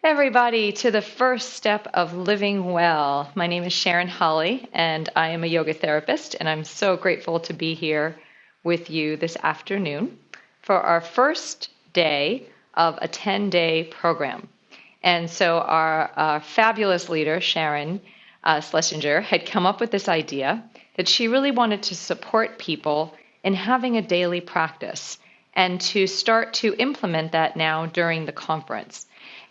Everybody, to the first step of living well. My name is Sharon Holly, and I am a yoga therapist, and I'm so grateful to be here with you this afternoon for our first day of a 10-day program. And so our fabulous leader, Sharon Schlesinger, had come up with this idea that she really wanted to support people in having a daily practice and to start to implement that now during the conference.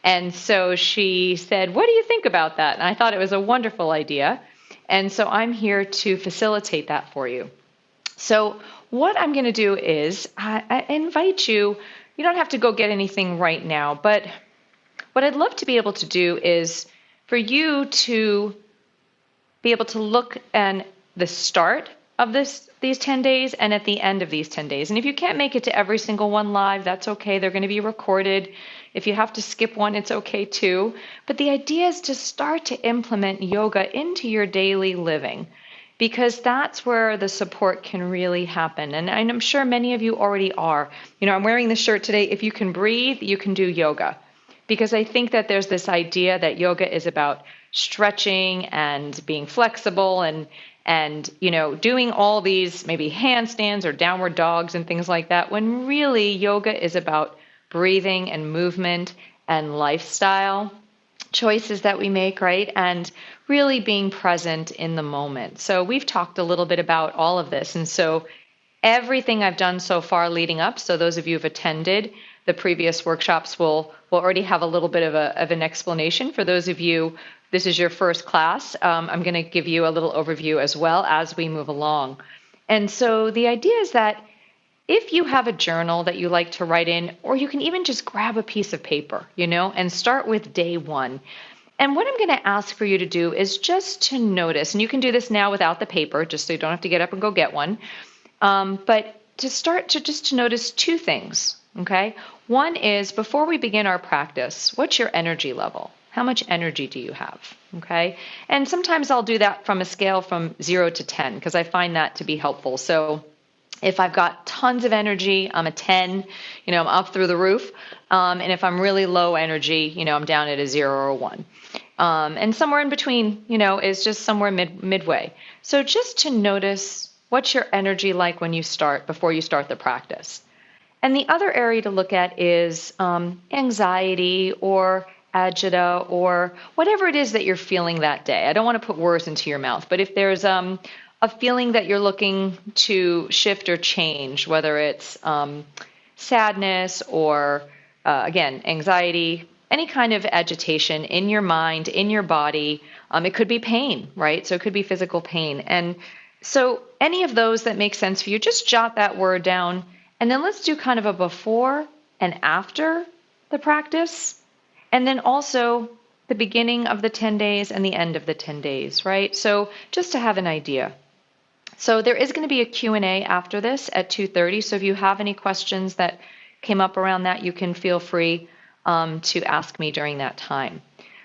And so she said, "What do you think about that?" And I thought it was a wonderful idea. And so I'm here to facilitate that for you. So what I'm going to do is I invite you, you don't have to go get anything right now, but what I'd love to be able to do is for you to be able to look at the start of these 10 days and at the end of these 10 days. And if you can't make it to every single one live, that's okay. They're going to be recorded. If you have to skip one, it's okay too. But the idea is to start to implement yoga into your daily living, because that's where the support can really happen. And I'm sure many of you already are. I'm wearing this shirt today. If you can breathe, you can do yoga. Because I think that there's this idea that yoga is about stretching and being flexible and doing all these maybe handstands or downward dogs and things like that, when really yoga is about breathing and movement and lifestyle choices that we make, right? And really being present in the moment. So we've talked a little bit about all of this. And so everything I've done so far leading up, so those of you who've attended the previous workshops will already have a little bit of an explanation. For those of you, this is your first class, I'm going to give you a little overview as well as we move along. And so the idea is that if you have a journal that you like to write in, or you can even just grab a piece of paper, and start with day one. And what I'm going to ask for you to do is just to notice, and you can do this now without the paper, just so you don't have to get up and go get one. But to start to notice two things, okay? One is, before we begin our practice, what's your energy level? How much energy do you have, okay? And sometimes I'll do that from a scale from 0 to 10, because I find that to be helpful. So if I've got tons of energy, I'm a 10, I'm up through the roof. And if I'm really low energy, I'm down at a 0 or a 1. And somewhere in between, is just somewhere midway. So just to notice, what's your energy like before you start the practice? And the other area to look at is anxiety or agita or whatever it is that you're feeling that day. I don't want to put words into your mouth, but if there's a feeling that you're looking to shift or change, whether it's sadness or, again, anxiety, any kind of agitation in your mind, in your body, it could be pain, right? So it could be physical pain. And so any of those that make sense for you, just jot that word down. And then let's do kind of a before and after the practice. And then also the beginning of the 10 days and the end of the 10 days, right? So just to have an idea. So there is going to be a Q&A after this at 2:30. So if you have any questions that came up around that, you can feel free to ask me during that time.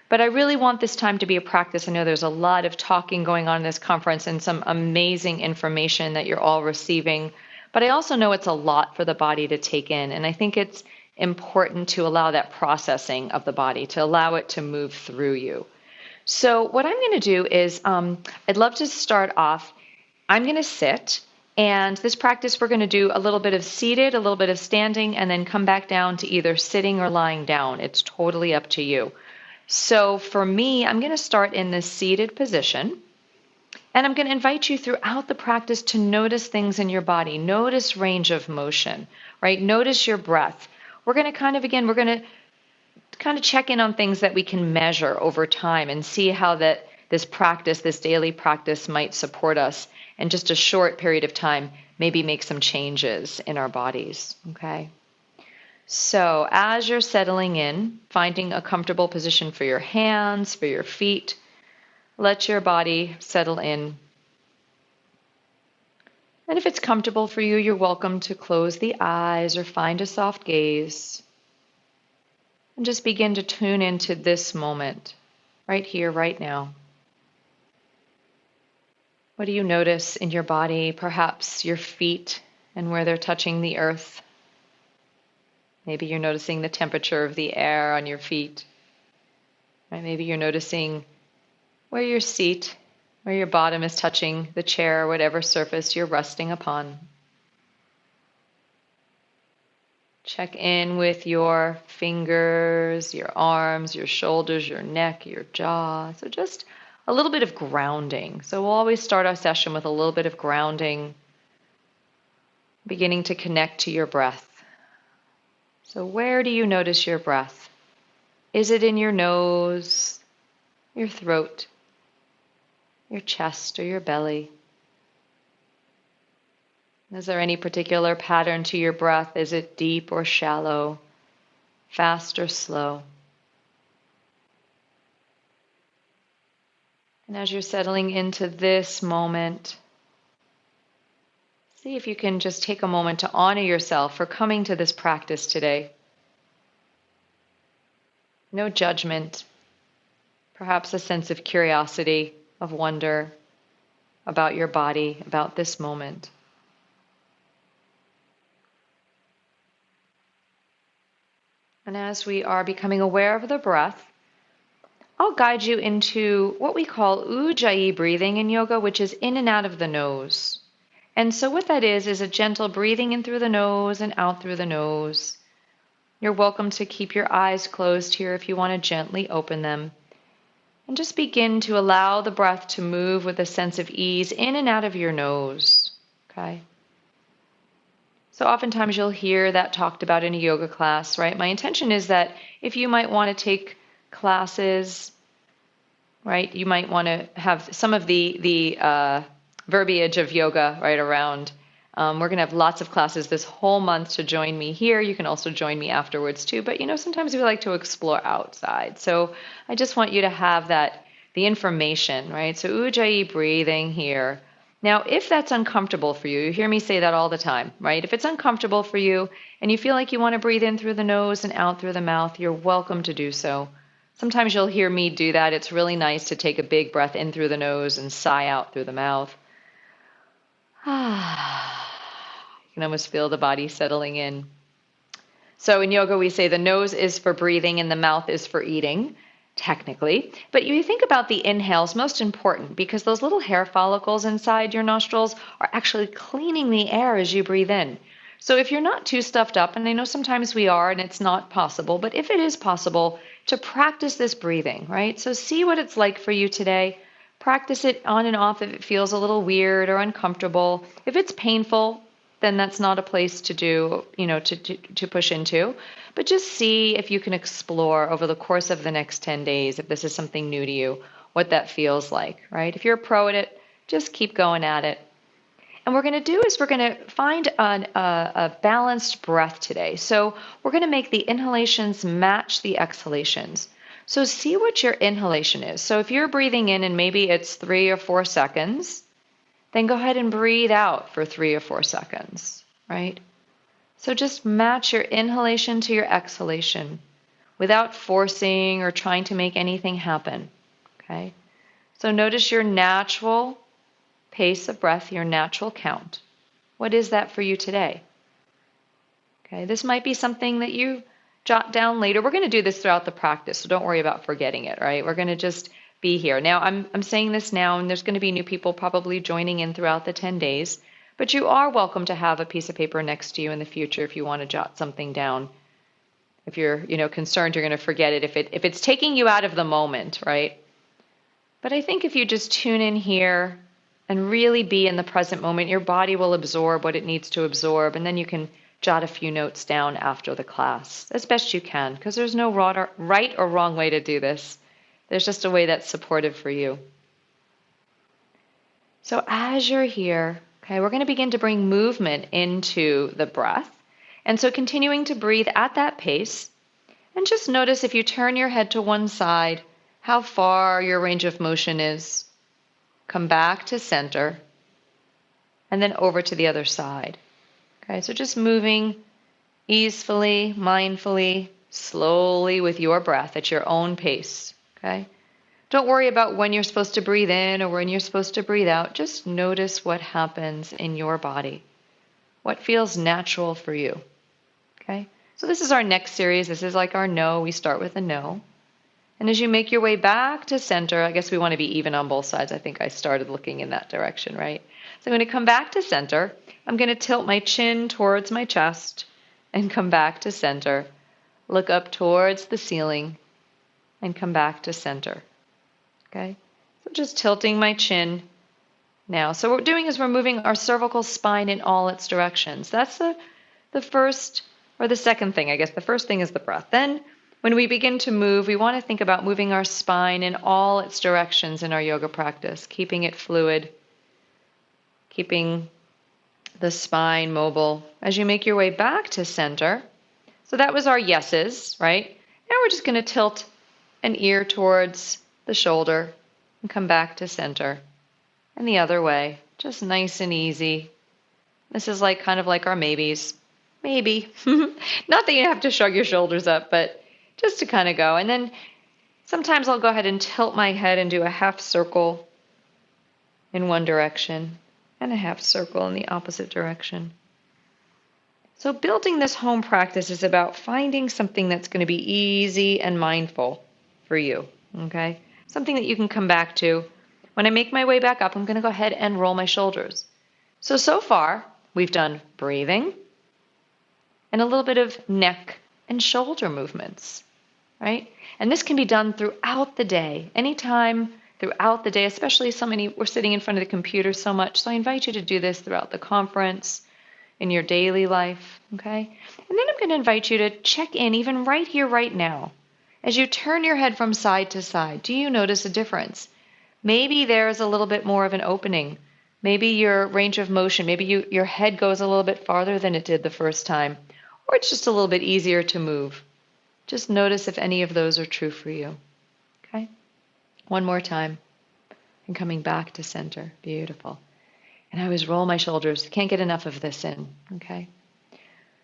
But I really want this time to be a practice. I know there's a lot of talking going on in this conference and some amazing information that you're all receiving. But I also know it's a lot for the body to take in. And I think it's important to allow that processing of the body, to allow it to move through you. So what I'm going to do is I'd love to start off. I'm going to sit. And this practice, we're going to do a little bit of seated, a little bit of standing, and then come back down to either sitting or lying down. It's totally up to you. So for me, I'm going to start in this seated position. And I'm going to invite you throughout the practice to notice things in your body. Notice range of motion, right? Notice your breath. We're going to kind of check in on things that we can measure over time and see how this practice, this daily practice, might support us in just a short period of time, maybe make some changes in our bodies, okay? So as you're settling in, finding a comfortable position for your hands, for your feet, let your body settle in. And if it's comfortable for you, you're welcome to close the eyes or find a soft gaze. And just begin to tune into this moment, right here, right now. What do you notice in your body? Perhaps your feet and where they're touching the earth. Maybe you're noticing the temperature of the air on your feet. Right? Maybe you're noticing where your seat, where your bottom is touching the chair or whatever surface you're resting upon. Check in with your fingers, your arms, your shoulders, your neck, your jaw. So just a little bit of grounding. So we'll always start our session with a little bit of grounding, beginning to connect to your breath. So where do you notice your breath? Is it in your nose, your throat, your chest, or your belly? Is there any particular pattern to your breath? Is it deep or shallow, fast or slow? And as you're settling into this moment, see if you can just take a moment to honor yourself for coming to this practice today. No judgment, perhaps a sense of curiosity, of wonder about your body, about this moment. And as we are becoming aware of the breath, I'll guide you into what we call ujjayi breathing in yoga, which is in and out of the nose. And so what that is a gentle breathing in through the nose and out through the nose. You're welcome to keep your eyes closed here if you want to gently open them. And just begin to allow the breath to move with a sense of ease in and out of your nose. Okay? So oftentimes you'll hear that talked about in a yoga class, right? My intention is that if you might want to take classes, right, you might want to have some of the verbiage of yoga right around. We're going to have lots of classes this whole month to join me here. You can also join me afterwards too. But sometimes we like to explore outside. So I just want you to have the information, right? So ujjayi breathing here. Now, if that's uncomfortable for you hear me say that all the time, right? If it's uncomfortable for you and you feel like you want to breathe in through the nose and out through the mouth, you're welcome to do so. Sometimes you'll hear me do that. It's really nice to take a big breath in through the nose and sigh out through the mouth. You can almost feel the body settling in. So in yoga, we say the nose is for breathing and the mouth is for eating, technically. But you think about the inhales, most important, because those little hair follicles inside your nostrils are actually cleaning the air as you breathe in. So if you're not too stuffed up, and I know sometimes we are and it's not possible, but if it is possible to practice this breathing, right? So see what it's like for you today. Practice it on and off if it feels a little weird or uncomfortable. If it's painful, then that's not a place to do, to push into. But just see if you can explore over the course of the next 10 days, if this is something new to you, what that feels like, right? If you're a pro at it, just keep going at it. And what we're going to do is we're going to find a balanced breath today. So we're going to make the inhalations match the exhalations. So see what your inhalation is. So if you're breathing in and maybe it's 3 or 4 seconds, then go ahead and breathe out for 3 or 4 seconds, right? So just match your inhalation to your exhalation without forcing or trying to make anything happen, okay? So notice your natural pace of breath, your natural count. What is that for you today? Okay, this might be something that you jot down later. We're going to do this throughout the practice, so don't worry about forgetting it, right? We're going to just be here. Now, I'm saying this now, and there's going to be new people probably joining in throughout the 10 days, but you are welcome to have a piece of paper next to you in the future if you want to jot something down. If you're, concerned you're going to forget it, if it's taking you out of the moment, right? But I think if you just tune in here and really be in the present moment, your body will absorb what it needs to absorb, and then you can jot a few notes down after the class as best you can, because there's no right or wrong way to do this. There's just a way that's supportive for you. So as you're here, okay, we're going to begin to bring movement into the breath. And so continuing to breathe at that pace, and just notice if you turn your head to one side, how far your range of motion is. Come back to center, and then over to the other side. Okay, so just moving easefully, mindfully, slowly with your breath at your own pace. Okay? Don't worry about when you're supposed to breathe in or when you're supposed to breathe out. Just notice what happens in your body. What feels natural for you. Okay? So this is our next series. This is like our no. We start with a no. And as you make your way back to center, I guess we want to be even on both sides. I think I started looking in that direction, right? So I'm going to come back to center. I'm going to tilt my chin towards my chest and come back to center. Look up towards the ceiling and come back to center. Okay? So just tilting my chin now. So what we're doing is we're moving our cervical spine in all its directions. That's the first or the second thing, I guess. The first thing is the breath. Then when we begin to move, we want to think about moving our spine in all its directions in our yoga practice, keeping it fluid, keeping the spine mobile. As you make your way back to center, so that was our yeses, right? Now we're just going to tilt an ear towards the shoulder and come back to center. And the other way, just nice and easy. This is like kind of like our maybes. Maybe. Not that you have to shrug your shoulders up, but just to kind of go. And then sometimes I'll go ahead and tilt my head and do a half circle in one direction and a half circle in the opposite direction. So building this home practice is about finding something that's going to be easy and mindful for you, okay? Something that you can come back to. When I make my way back up, I'm going to go ahead and roll my shoulders. So far, we've done breathing and a little bit of neck and shoulder movements, right? And this can be done throughout the day, anytime throughout the day, especially we're sitting in front of the computer so much. So I invite you to do this throughout the conference, in your daily life, okay? And then I'm going to invite you to check in even right here, right now. As you turn your head from side to side, do you notice a difference? Maybe there's a little bit more of an opening. Maybe your range of motion, maybe your head goes a little bit farther than it did the first time, or it's just a little bit easier to move. Just notice if any of those are true for you, okay? One more time. And coming back to center. Beautiful. And I always roll my shoulders. Can't get enough of this in, okay?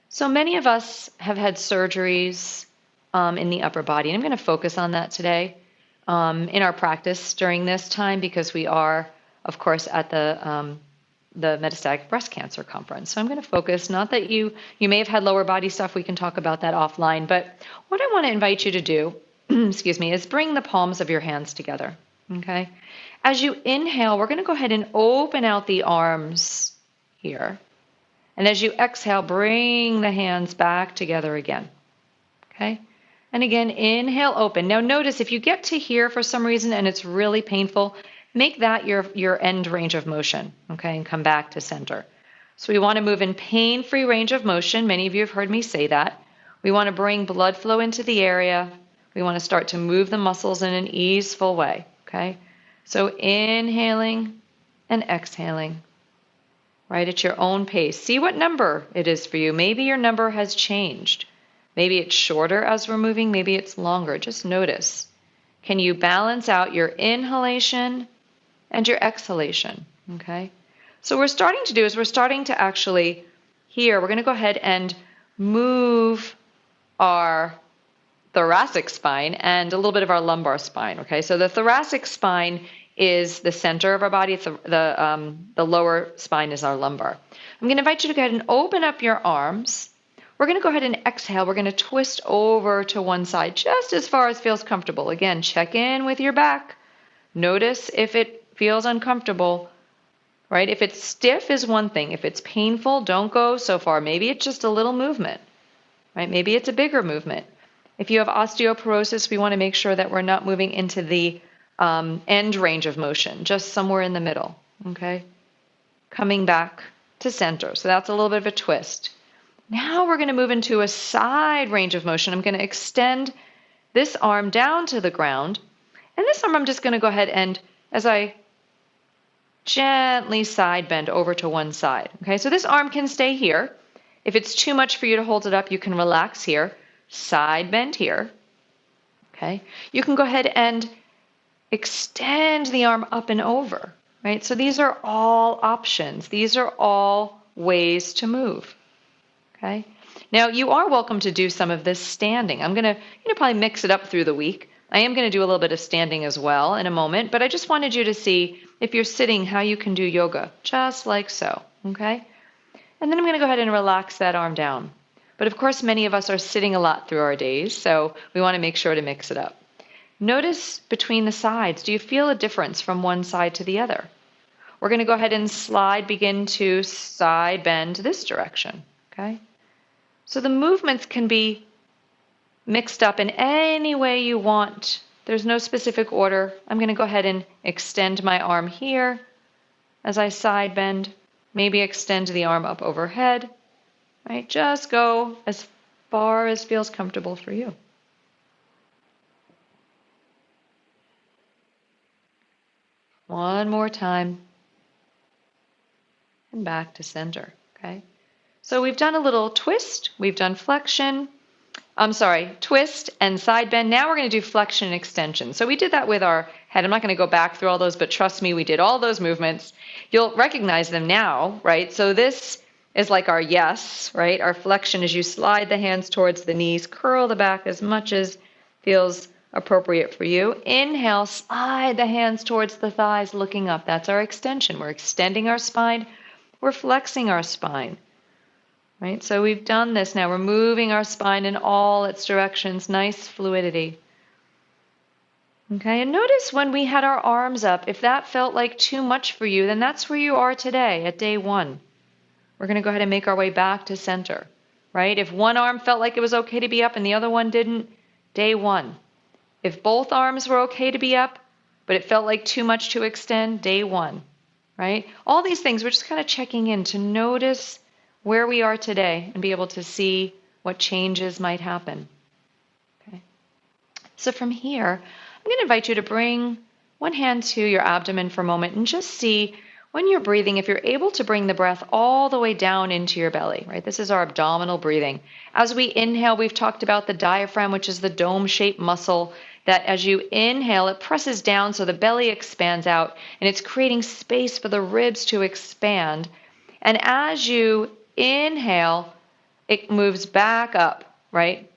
So many of us have had surgeries in the upper body, and I'm going to focus on that today in our practice during this time because we are, of course, at the Metastatic Breast Cancer Conference. So I'm going to focus, not that you may have had lower body stuff, we can talk about that offline, but what I want to invite you to do, excuse me, is bring the palms of your hands together, okay? As you inhale, we're going to go ahead and open out the arms here. And as you exhale, bring the hands back together again, okay? And again, inhale, open. Now notice if you get to here for some reason and it's really painful, make that your end range of motion, okay, and come back to center. So we want to move in pain-free range of motion. Many of you have heard me say that. We want to bring blood flow into the area. We want to start to move the muscles in an easeful way, okay? So inhaling and exhaling, right, at your own pace. See what number it is for you. Maybe your number has changed. Maybe it's shorter as we're moving. Maybe it's longer. Just notice. Can you balance out your inhalation and your exhalation, okay? So we're starting to actually, here, we're going to go ahead and move our thoracic spine and a little bit of our lumbar spine, okay? So the thoracic spine is the center of our body. It's the lower spine is our lumbar. I'm going to invite you to go ahead and open up your arms. We're going to go ahead and exhale. We're going to twist over to one side just as far as feels comfortable. Again, check in with your back. Notice if it feels uncomfortable, right? If it's stiff is one thing. If it's painful, don't go so far. Maybe it's just a little movement, right? Maybe it's a bigger movement. If you have osteoporosis, we want to make sure that we're not moving into the end range of motion, just somewhere in the middle, okay? Coming back to center. So that's a little bit of a twist. Now we're going to move into a side range of motion. I'm going to extend this arm down to the ground. And this arm I'm just going to go ahead and, as I gently side bend over to one side. Okay, so this arm can stay here. If it's too much for you to hold it up, you can relax here. Side bend here. Okay, you can go ahead and extend the arm up and over. Right, so these are all options. These are all ways to move. Okay. Now you are welcome to do some of this standing. I'm going to probably mix it up through the week. I am going to do a little bit of standing as well in a moment, but I just wanted you to see if you're sitting how you can do yoga, just like so. Okay. And then I'm going to go ahead and relax that arm down. But of course, many of us are sitting a lot through our days, so we want to make sure to mix it up. Notice between the sides. Do you feel a difference from one side to the other? We're going to go ahead and begin to side bend this direction, okay? So the movements can be mixed up in any way you want. There's no specific order. I'm going to go ahead and extend my arm here as I side bend. Maybe extend the arm up overhead, right? Just go as far as feels comfortable for you. One more time. And back to center, okay? So we've done a little twist, we've done flexion, twist and side bend. Now we're going to do flexion and extension. So we did that with our head. I'm not going to go back through all those, but trust me, we did all those movements. You'll recognize them now, right? So this is like our yes, right? Our flexion is you slide the hands towards the knees, curl the back as much as feels appropriate for you. Inhale, slide the hands towards the thighs, looking up. That's our extension. We're extending our spine. We're flexing our spine, right? So we've done this now. We're moving our spine in all its directions. Nice fluidity. Okay, and notice when we had our arms up, if that felt like too much for you, then that's where you are today at day 1. We're going to go ahead and make our way back to center, right? If one arm felt like it was okay to be up and the other one didn't, day 1. If both arms were okay to be up, but it felt like too much to extend, day 1, right? All these things, we're just kind of checking in to notice where we are today and be able to see what changes might happen. Okay. So from here, I'm going to invite you to bring one hand to your abdomen for a moment and just see when you're breathing, if you're able to bring the breath all the way down into your belly, right? This is our abdominal breathing. As we inhale, we've talked about the diaphragm, which is the dome-shaped muscle that as you inhale, it presses down so the belly expands out, and it's creating space for the ribs to expand. And as you inhale, it moves back up, right?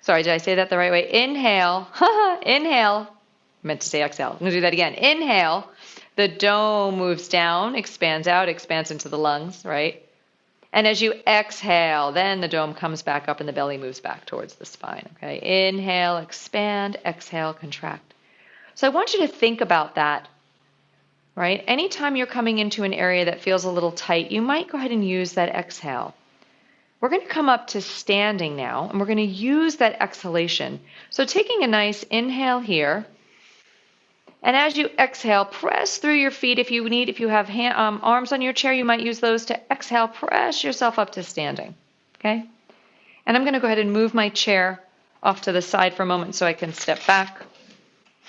Sorry, did I say that the right way? Inhale, inhale. I meant to say exhale. I'm going to do that again. Inhale, the dome moves down, expands out, expands into the lungs, right? And as you exhale, then the dome comes back up and the belly moves back towards the spine, okay? Inhale, expand, exhale, contract. So I want you to think about that, right? Anytime you're coming into an area that feels a little tight, you might go ahead and use that exhale. We're going to come up to standing now, and we're going to use that exhalation. So taking a nice inhale here, and as you exhale, press through your feet if you need. If you have arms on your chair, you might use those to exhale. Press yourself up to standing, okay? And I'm going to go ahead and move my chair off to the side for a moment so I can step back.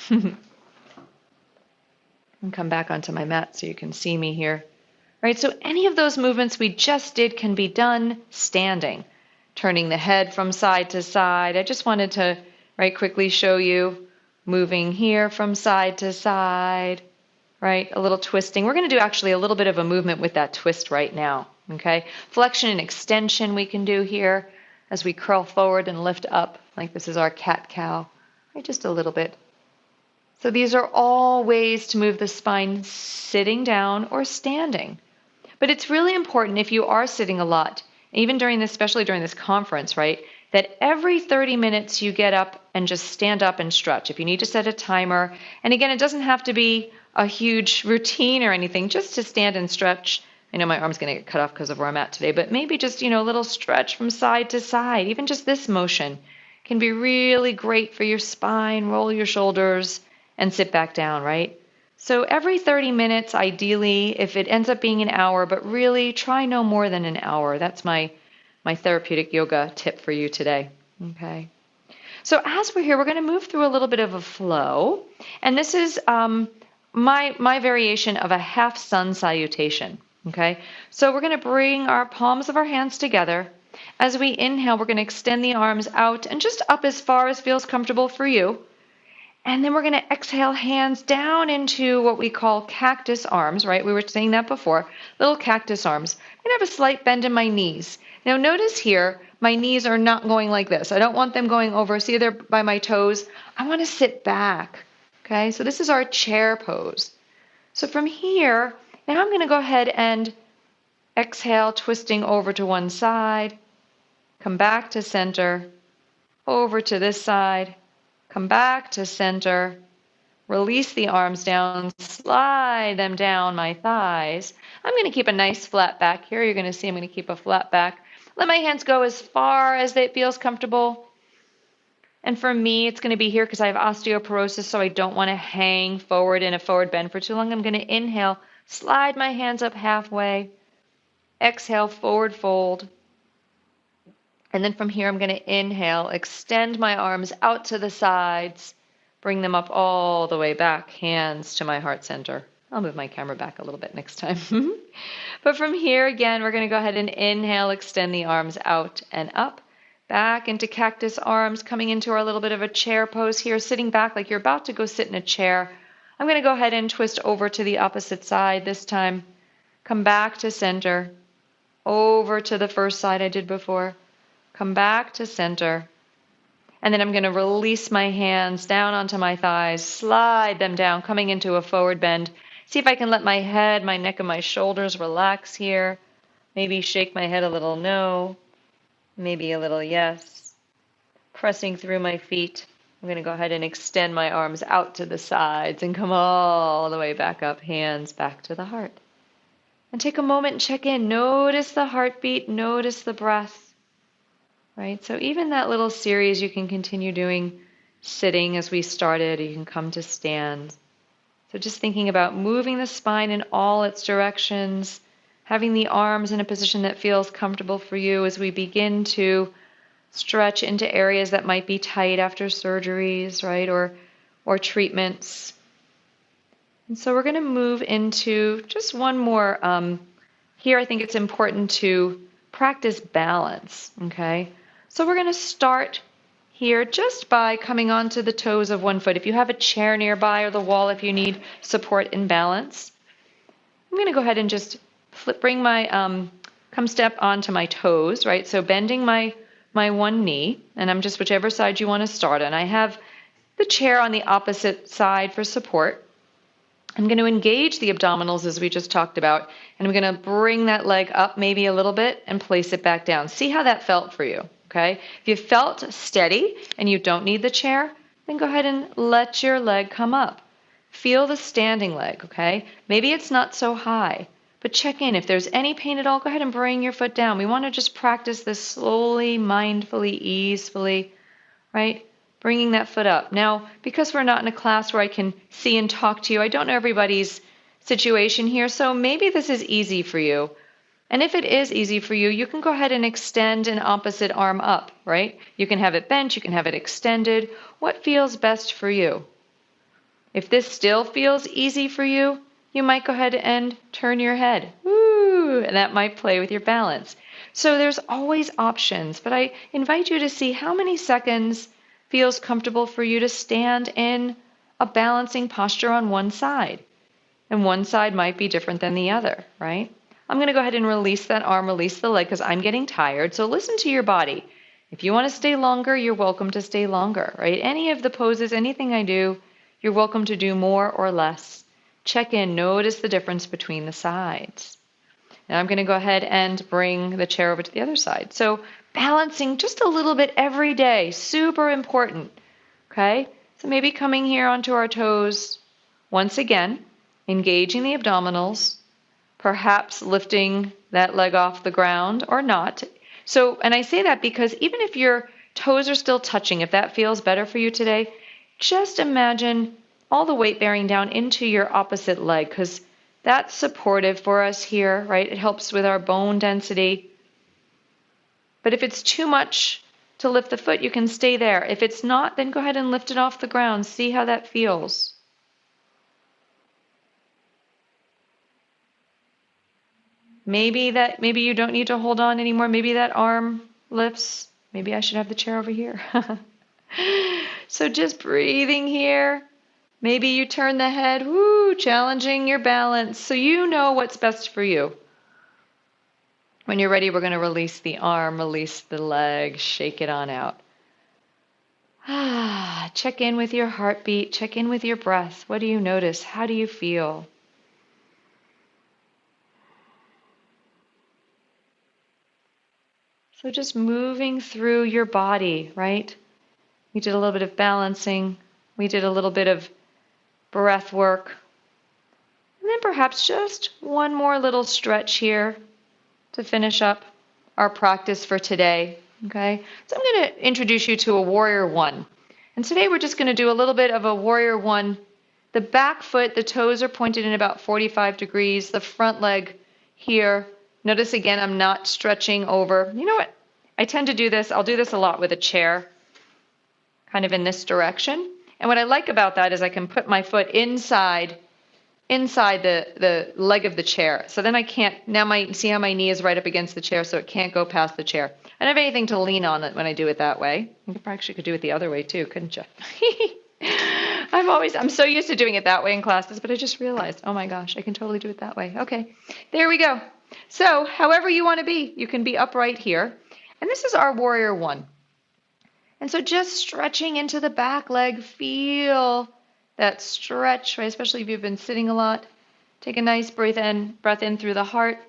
And come back onto my mat so you can see me here. Right, so any of those movements we just did can be done standing. Turning the head from side to side. I just wanted to quickly show you moving here from side to side, right? A little twisting. We're going to do actually a little bit of a movement with that twist right now, okay? Flexion and extension we can do here as we curl forward and lift up, like this is our cat-cow, right? Just a little bit. So these are all ways to move the spine sitting down or standing. But it's really important if you are sitting a lot, even during this, especially during this conference, right, that every 30 minutes you get up and just stand up and stretch. If you need to set a timer, and again, it doesn't have to be a huge routine or anything, just to stand and stretch. I know my arm's going to get cut off because of where I'm at today, but maybe just, a little stretch from side to side. Even just this motion can be really great for your spine. Roll your shoulders and sit back down, right? So every 30 minutes, ideally, if it ends up being an hour, but really try no more than an hour. That's my therapeutic yoga tip for you today, okay? So as we're here, we're going to move through a little bit of a flow, and this is my variation of a half sun salutation, okay? So we're going to bring our palms of our hands together. As we inhale, we're going to extend the arms out and just up as far as feels comfortable for you. And then we're going to exhale, hands down into what we call cactus arms, right? We were saying that before, little cactus arms. I'm going to have a slight bend in my knees. Now notice here, my knees are not going like this. I don't want them going over. See, they're by my toes. I want to sit back, okay? So this is our chair pose. So from here, now I'm going to go ahead and exhale, twisting over to one side, come back to center, over to this side, Come back to center. Release the arms down, slide them down my thighs. I'm going to keep a nice flat back here. You're going to see I'm going to keep a flat back. Let my hands go as far as it feels comfortable. And for me, it's going to be here because I have osteoporosis, so I don't want to hang forward in a forward bend for too long. I'm going to inhale, slide my hands up halfway. Exhale, forward fold. And then from here, I'm going to inhale, extend my arms out to the sides, bring them up all the way back, hands to my heart center. I'll move my camera back a little bit next time. But from here, again, we're going to go ahead and inhale, extend the arms out and up, back into cactus arms, coming into our little bit of a chair pose here, sitting back like you're about to go sit in a chair. I'm going to go ahead and twist over to the opposite side this time. Come back to center, over to the first side I did before. Come back to center. And then I'm going to release my hands down onto my thighs, slide them down, coming into a forward bend. See if I can let my head, my neck, and my shoulders relax here. Maybe shake my head a little no, maybe a little yes. Pressing through my feet. I'm going to go ahead and extend my arms out to the sides and come all the way back up, hands back to the heart. And take a moment and check in. Notice the heartbeat, notice the breath. Right? So even that little series you can continue doing sitting as we started, you can come to stand. So just thinking about moving the spine in all its directions, having the arms in a position that feels comfortable for you as we begin to stretch into areas that might be tight after surgeries, right? Or treatments. And so we're going to move into just one more. Here I think it's important to practice balance, okay? So we're going to start here just by coming onto the toes of one foot. If you have a chair nearby or the wall if you need support and balance. I'm going to go ahead and just bring my, come step onto my toes, right? So bending my one knee, and I'm just whichever side you want to start on. I have the chair on the opposite side for support. I'm going to engage the abdominals as we just talked about, and I'm going to bring that leg up maybe a little bit and place it back down. See how that felt for you, okay? If you felt steady and you don't need the chair, then go ahead and let your leg come up. Feel the standing leg, okay? Maybe it's not so high, but check in. If there's any pain at all, go ahead and bring your foot down. We want to just practice this slowly, mindfully, easefully, right? Bringing that foot up. Now, because we're not in a class where I can see and talk to you, I don't know everybody's situation here, so maybe this is easy for you. And if it is easy for you, you can go ahead and extend an opposite arm up, right? You can have it bent, you can have it extended. What feels best for you? If this still feels easy for you, you might go ahead and turn your head. Woo! And that might play with your balance. So there's always options, but I invite you to see how many seconds feels comfortable for you to stand in a balancing posture on one side. And one side might be different than the other, right? I'm going to go ahead and release that arm, release the leg because I'm getting tired. So listen to your body. If you want to stay longer, you're welcome to stay longer, right? Any of the poses, anything I do, you're welcome to do more or less. Check in, notice the difference between the sides. Now I'm going to go ahead and bring the chair over to the other side. So balancing just a little bit every day, super important, okay? So maybe coming here onto our toes, once again, engaging the abdominals, perhaps lifting that leg off the ground or not. So, and I say that because even if your toes are still touching, if that feels better for you today, just imagine all the weight bearing down into your opposite leg because that's supportive for us here, right? It helps with our bone density. But if it's too much to lift the foot, you can stay there. If it's not, then go ahead and lift it off the ground. See how that feels. Maybe you don't need to hold on anymore. Maybe that arm lifts. Maybe I should have the chair over here. So just breathing here. Maybe you turn the head, challenging your balance so you know what's best for you. When you're ready, we're going to release the arm, release the leg, shake it on out. Check in with your heartbeat, check in with your breath. What do you notice? How do you feel? So just moving through your body, right? We did a little bit of balancing. We did a little bit of breath work. And then perhaps just one more little stretch here to finish up our practice for today. Okay? So I'm going to introduce you to a warrior one. And today we're just going to do a little bit of a warrior one. The back foot, the toes are pointed in about 45 degrees. The front leg here. Notice again, I'm not stretching over. You know what? I tend to do this. I'll do this a lot with a chair, kind of in this direction. And what I like about that is I can put my foot inside the leg of the chair. So then I can't, see how my knee is right up against the chair, so it can't go past the chair. I don't have anything to lean on it when I do it that way. You actually could do it the other way too, couldn't you? I'm so used to doing it that way in classes, but I just realized, oh my gosh, I can totally do it that way. Okay, there we go. So however you want to be, you can be upright here. And this is our warrior one. And so just stretching into the back leg, feel that stretch, right? Especially if you've been sitting a lot. Take a nice breath in through the heart.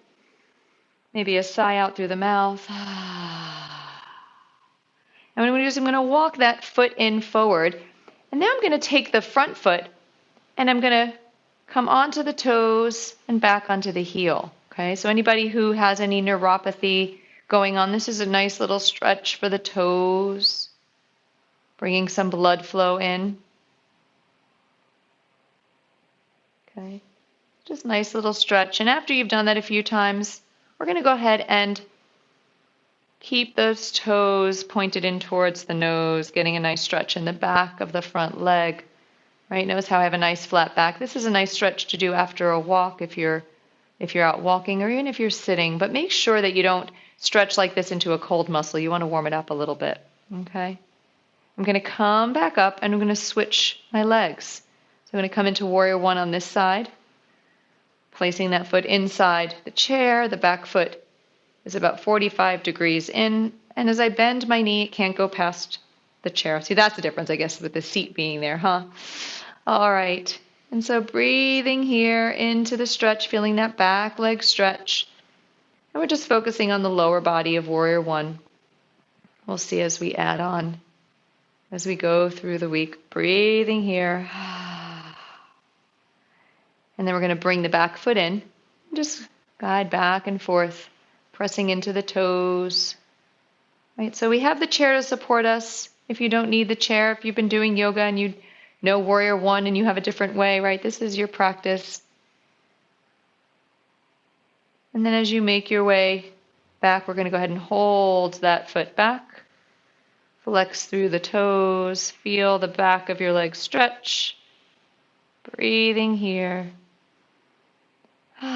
Maybe a sigh out through the mouth. And what I'm going to do is I'm going to walk that foot in forward. And now I'm going to take the front foot and I'm going to come onto the toes and back onto the heel. Okay, so anybody who has any neuropathy going on, this is a nice little stretch for the toes, bringing some blood flow in. Okay, just nice little stretch. And after you've done that a few times, we're going to go ahead and keep those toes pointed in towards the nose, getting a nice stretch in the back of the front leg. Right? Notice how I have a nice flat back. This is a nice stretch to do after a walk if you're out walking or even if you're sitting. But make sure that you don't stretch like this into a cold muscle. You want to warm it up a little bit. Okay? I'm going to come back up and I'm going to switch my legs. So I'm going to come into warrior one on this side, placing that foot inside the chair. The back foot is about 45 degrees in. And as I bend my knee, it can't go past the chair. See, that's the difference, I guess, with the seat being there, huh? All right. And so breathing here into the stretch, feeling that back leg stretch. And we're just focusing on the lower body of warrior one. We'll see as we add on, as we go through the week. Breathing here. And then we're going to bring the back foot in. Just guide back and forth, pressing into the toes. Right, so we have the chair to support us. If you don't need the chair, if you've been doing yoga and you know warrior one and you have a different way, right? This is your practice. And then as you make your way back, we're going to go ahead and hold that foot back. Flex through the toes. Feel the back of your leg stretch. Breathing here. And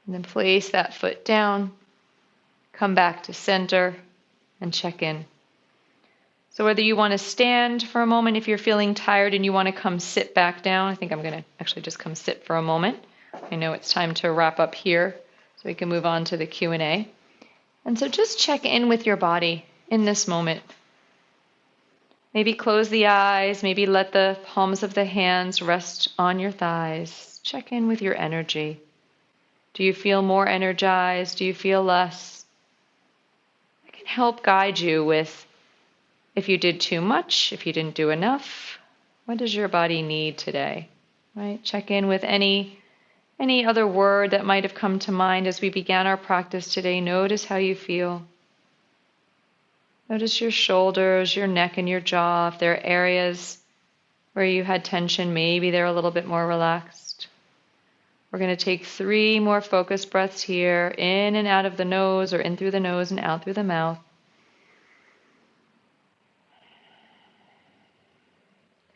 then place that foot down. Come back to center and check in. So whether you want to stand for a moment if you're feeling tired and you want to come sit back down, I think I'm going to actually just come sit for a moment. I know it's time to wrap up here so we can move on to the Q&A. And so just check in with your body in this moment. Maybe close the eyes, maybe let the palms of the hands rest on your thighs. Check in with your energy. Do you feel more energized? Do you feel less? I can help guide you with if you did too much, if you didn't do enough. What does your body need today? Right? Check in with any other word that might have come to mind as we began our practice today. Notice how you feel. Notice your shoulders, your neck, and your jaw. If there are areas where you had tension, maybe they're a little bit more relaxed. We're going to take 3 more focused breaths here, in and out of the nose, or in through the nose and out through the mouth.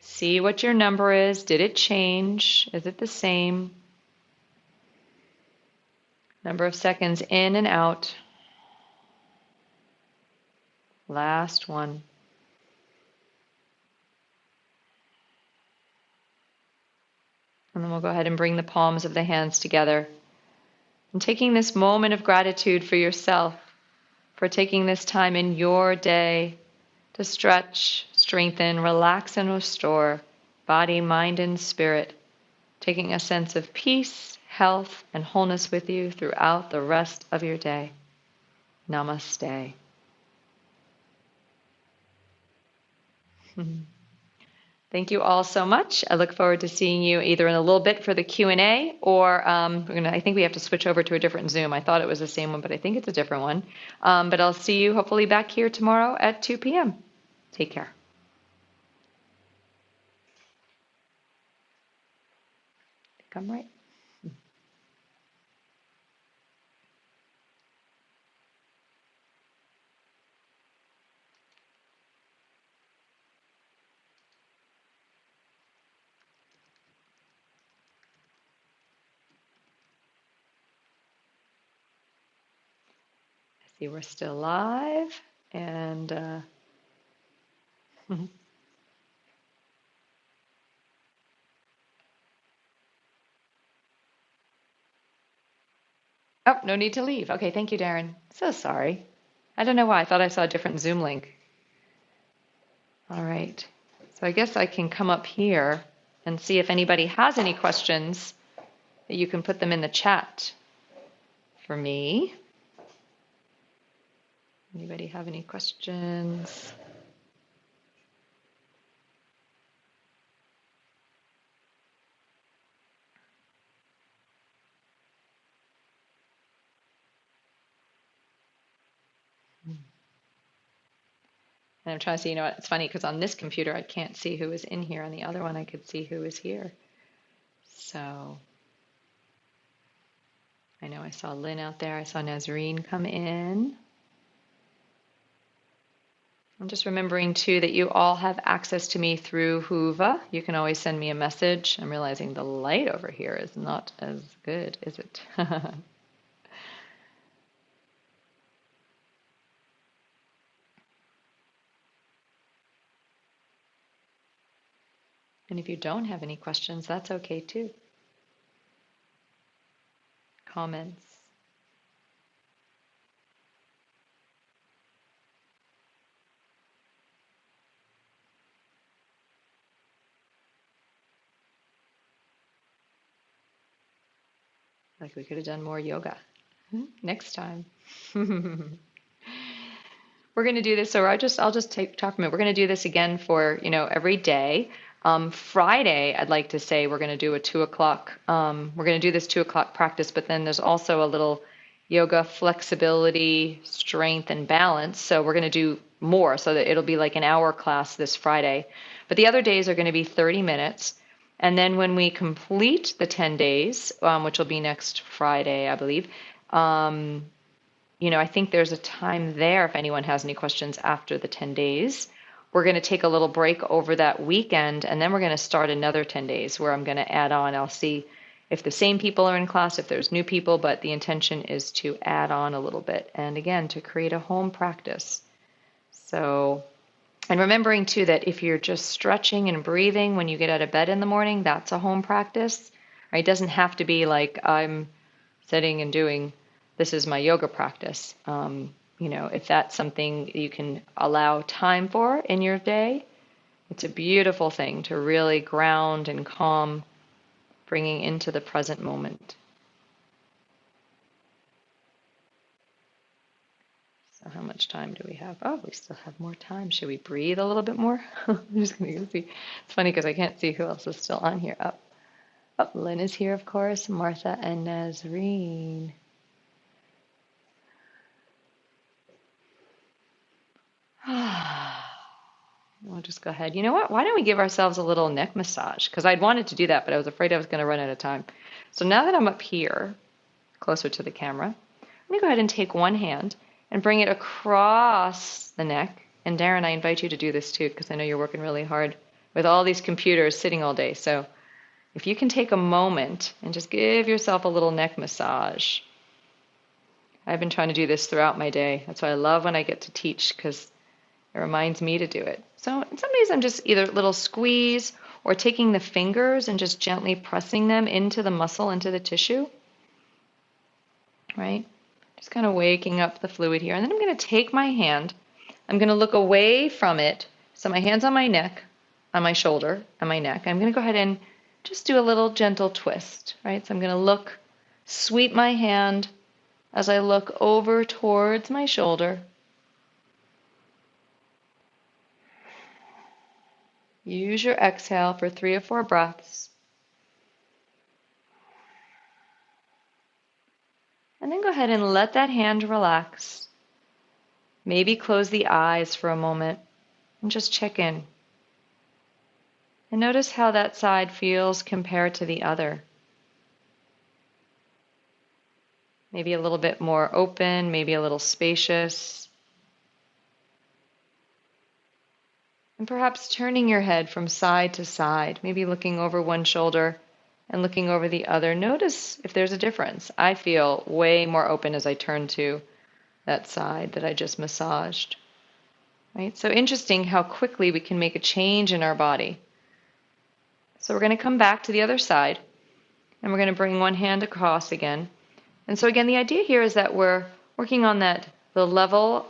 See what your number is. Did it change? Is it the same? Number of seconds in and out. Last one. And then we'll go ahead and bring the palms of the hands together. And taking this moment of gratitude for yourself, for taking this time in your day to stretch, strengthen, relax, and restore body, mind, and spirit, taking a sense of peace, health, and wholeness with you throughout the rest of your day. Namaste. Thank you all so much. I look forward to seeing you either in a little bit for the Q&A or I think we have to switch over to a different Zoom. I thought it was the same one, but I think it's a different one. But I'll see you hopefully back here tomorrow at 2 p.m. Take care. Come right. I see we're still live and oh, no need to leave. Okay, thank you, Darren. So sorry. I don't know why. I thought I saw a different Zoom link. All right. So I guess I can come up here and see if anybody has any questions that you can put them in the chat for me. Anybody have any questions? And I'm trying to see, it's funny because on this computer I can't see who is in here. On the other one I could see who is here. So I know I saw Lynn out there. I saw Nazreen come in. I'm just remembering too that you all have access to me through Whova. You can always send me a message. I'm realizing the light over here is not as good, is it? And if you don't have any questions, that's okay too. Comments. Like we could have done more yoga next time. We're going to do this, so I'll just talk from it. We're going to do this again for every day. Friday, I'd like to say we're going to do a 2 o'clock. We're going to do this 2 o'clock practice, but then there's also a little yoga flexibility, strength, and balance. So we're going to do more, so that it'll be like an hour class this Friday. But the other days are going to be 30 minutes. And then when we complete the 10 days, which will be next Friday, I believe, I think there's a time there if anyone has any questions after the 10 days. We're going to take a little break over that weekend, and then we're going to start another 10 days where I'm going to add on. I'll see if the same people are in class, if there's new people, but the intention is to add on a little bit. And again, to create a home practice. So, and remembering too that if you're just stretching and breathing when you get out of bed in the morning, that's a home practice. Right? It doesn't have to be like I'm sitting and doing, this is my yoga practice. If that's something you can allow time for in your day, it's a beautiful thing to really ground and calm, bringing into the present moment. So how much time do we have? Oh, we still have more time. Should we breathe a little bit more? I'm just going to go see. It's funny because I can't see who else is still on here. Oh, Lynn is here, of course. Martha and Nazreen. We'll just go ahead. You know what? Why don't we give ourselves a little neck massage? Because I'd wanted to do that, but I was afraid I was going to run out of time. So now that I'm up here, closer to the camera, let me go ahead and take one hand and bring it across the neck. And Darren, I invite you to do this too, because I know you're working really hard with all these computers sitting all day. So if you can take a moment and just give yourself a little neck massage. I've been trying to do this throughout my day. That's why I love when I get to teach, because it reminds me to do it. So in some days I'm just either a little squeeze or taking the fingers and just gently pressing them into the muscle, into the tissue. Right? Just kind of waking up the fluid here. And then I'm going to take my hand. I'm going to look away from it. So my hand's on my neck, on my shoulder, on my neck. I'm going to go ahead and just do a little gentle twist. Right? So I'm going to sweep my hand as I look over towards my shoulder. Use your exhale for 3 or 4 breaths. And then go ahead and let that hand relax. Maybe close the eyes for a moment and just check in. And notice how that side feels compared to the other. Maybe a little bit more open, maybe a little spacious. And perhaps turning your head from side to side, maybe looking over one shoulder and looking over the other. Notice if there's a difference. I feel way more open as I turn to that side that I just massaged. Right? So interesting how quickly we can make a change in our body. So we're going to come back to the other side, and we're going to bring one hand across again. And so again, the idea here is that we're working on the level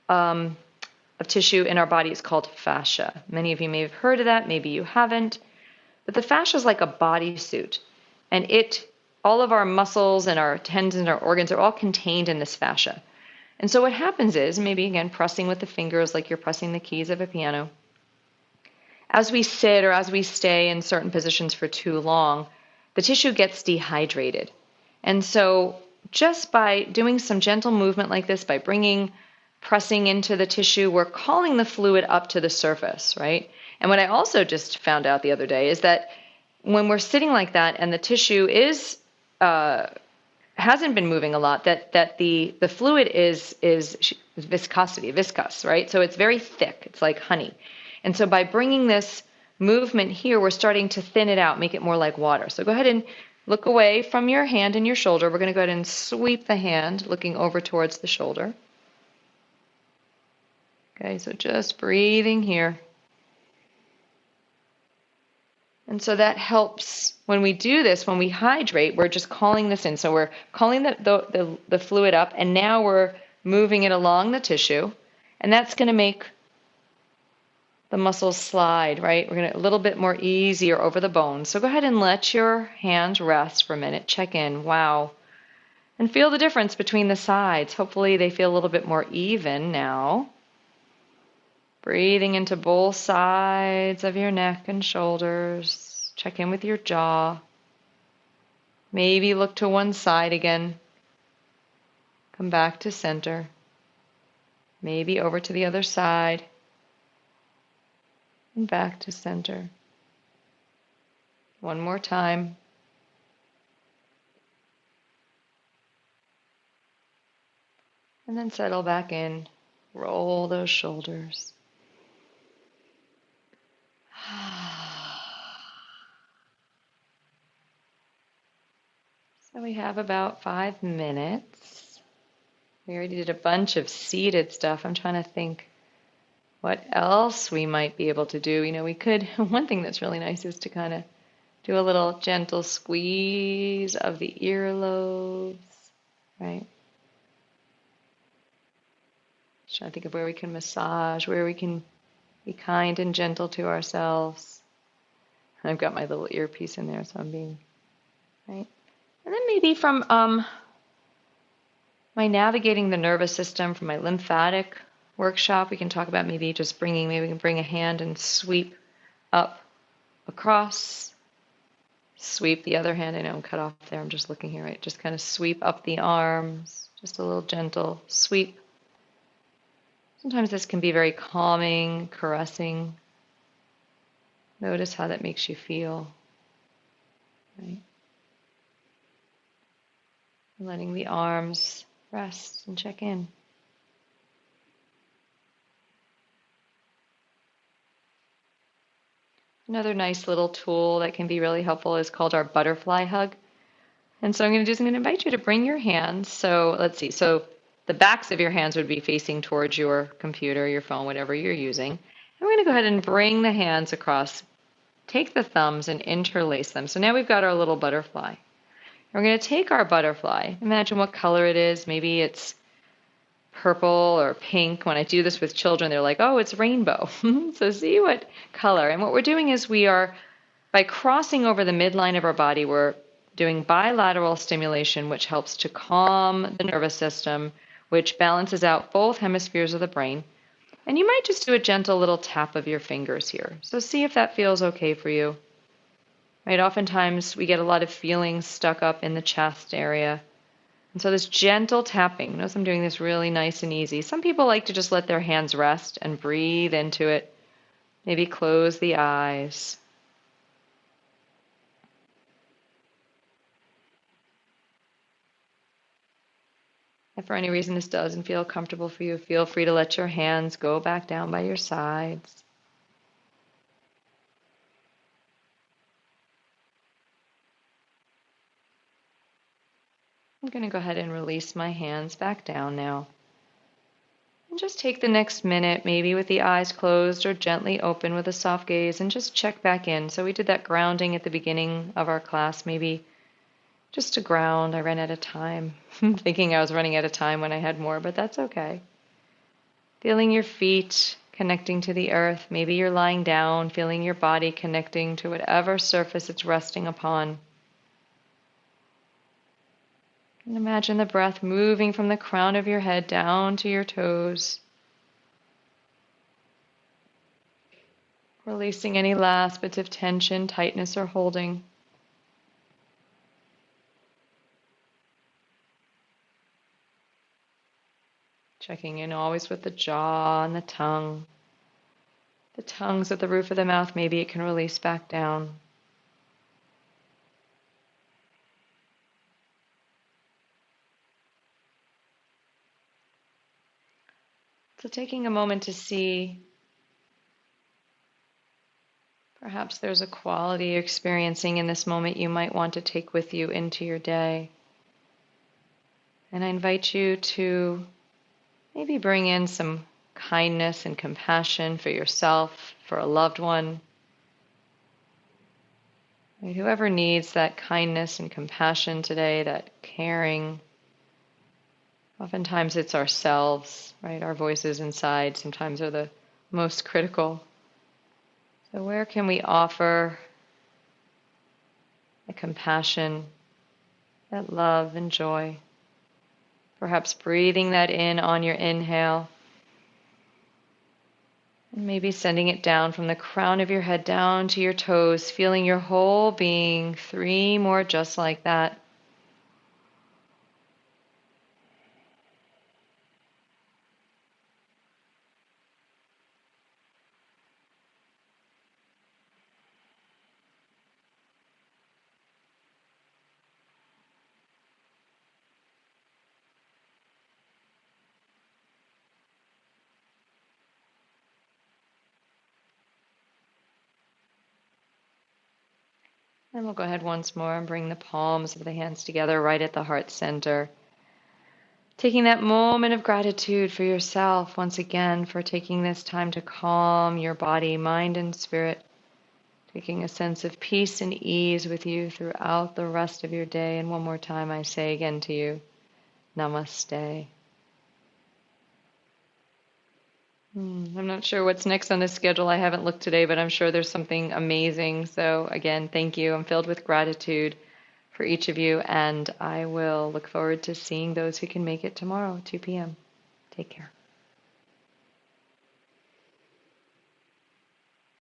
of tissue in our body is called fascia. Many of you may have heard of that, maybe you haven't. But the fascia is like a bodysuit, and all of our muscles and our tendons and our organs are all contained in this fascia. And so what happens is, maybe again, pressing with the fingers like you're pressing the keys of a piano. As we sit or as we stay in certain positions for too long, the tissue gets dehydrated. And so just by doing some gentle movement like this, by pressing into the tissue, we're calling the fluid up to the surface, right? And what I also just found out the other day is that when we're sitting like that and the tissue hasn't been moving a lot, that the fluid is viscous, right? So it's very thick. It's like honey. And so by bringing this movement here, we're starting to thin it out, make it more like water. So go ahead and look away from your hand and your shoulder. We're going to go ahead and sweep the hand, looking over towards the shoulder. Okay, so just breathing here. And so that helps when we do this, when we hydrate, we're just calling this in. So we're calling the fluid up, and now we're moving it along the tissue, and that's going to make the muscles slide, right? We're going to a little bit more easier over the bones. So go ahead and let your hand rest for a minute. Check in. Wow. And feel the difference between the sides. Hopefully they feel a little bit more even now. Breathing into both sides of your neck and shoulders. Check in with your jaw. Maybe look to one side again. Come back to center. Maybe over to the other side. And back to center. One more time. And then settle back in. Roll those shoulders. So we have about 5 minutes. We already did a bunch of seated stuff. I'm trying to think what else we might be able to do. One thing that's really nice is to kind of do a little gentle squeeze of the earlobes, right? Just trying to think of where we can massage, where we can be kind and gentle to ourselves. I've got my little earpiece in there, so I'm being, right? And then maybe from my navigating the nervous system, from my lymphatic workshop, we can talk about maybe we can bring a hand and sweep up across, sweep the other hand. I know I'm cut off there, I'm just looking here, right? Just kind of sweep up the arms, just a little gentle sweep. Sometimes this can be very calming, caressing. Notice how that makes you feel, right? Letting the arms rest and check in. Another nice little tool that can be really helpful is called our butterfly hug. And so I'm going to invite you to bring your hands. So let's see. So the backs of your hands would be facing towards your computer, your phone, whatever you're using. And we're going to go ahead and bring the hands across. Take the thumbs and interlace them. So now we've got our little butterfly. We're going to take our butterfly. Imagine what color it is. Maybe it's purple or pink. When I do this with children, they're like, oh, it's rainbow. So see what color. And what we're doing is by crossing over the midline of our body, we're doing bilateral stimulation, which helps to calm the nervous system, which balances out both hemispheres of the brain. And you might just do a gentle little tap of your fingers here. So see if that feels okay for you. Right? Oftentimes we get a lot of feelings stuck up in the chest area. And so this gentle tapping, notice I'm doing this really nice and easy. Some people like to just let their hands rest and breathe into it. Maybe close the eyes. If for any reason this doesn't feel comfortable for you, feel free to let your hands go back down by your sides. I'm going to go ahead and release my hands back down now. And just take the next minute, maybe with the eyes closed or gently open with a soft gaze, and just check back in. So we did that grounding at the beginning of our class, maybe just to ground. I ran out of time, thinking I was running out of time when I had more, but that's okay. Feeling your feet connecting to the earth. Maybe you're lying down, feeling your body connecting to whatever surface it's resting upon. And imagine the breath moving from the crown of your head down to your toes. Releasing any last bits of tension, tightness, or holding. Checking in always with the jaw and the tongue. The tongue's at the roof of the mouth. Maybe it can release back down. So taking a moment to see perhaps there's a quality you're experiencing in this moment you might want to take with you into your day. And I invite you to maybe bring in some kindness and compassion for yourself, for a loved one. Right? Whoever needs that kindness and compassion today, that caring. Oftentimes it's ourselves, right? Our voices inside sometimes are the most critical. So where can we offer the compassion, that love and joy? Perhaps breathing that in on your inhale. And maybe sending it down from the crown of your head down to your toes, feeling your whole being. 3 more just like that. And we'll go ahead once more and bring the palms of the hands together right at the heart center. Taking that moment of gratitude for yourself once again for taking this time to calm your body, mind, and spirit. Taking a sense of peace and ease with you throughout the rest of your day. And one more time I say again to you, Namaste. I'm not sure what's next on the schedule. I haven't looked today, but I'm sure there's something amazing. So again, thank you. I'm filled with gratitude for each of you, and I will look forward to seeing those who can make it tomorrow, 2 p.m. Take care.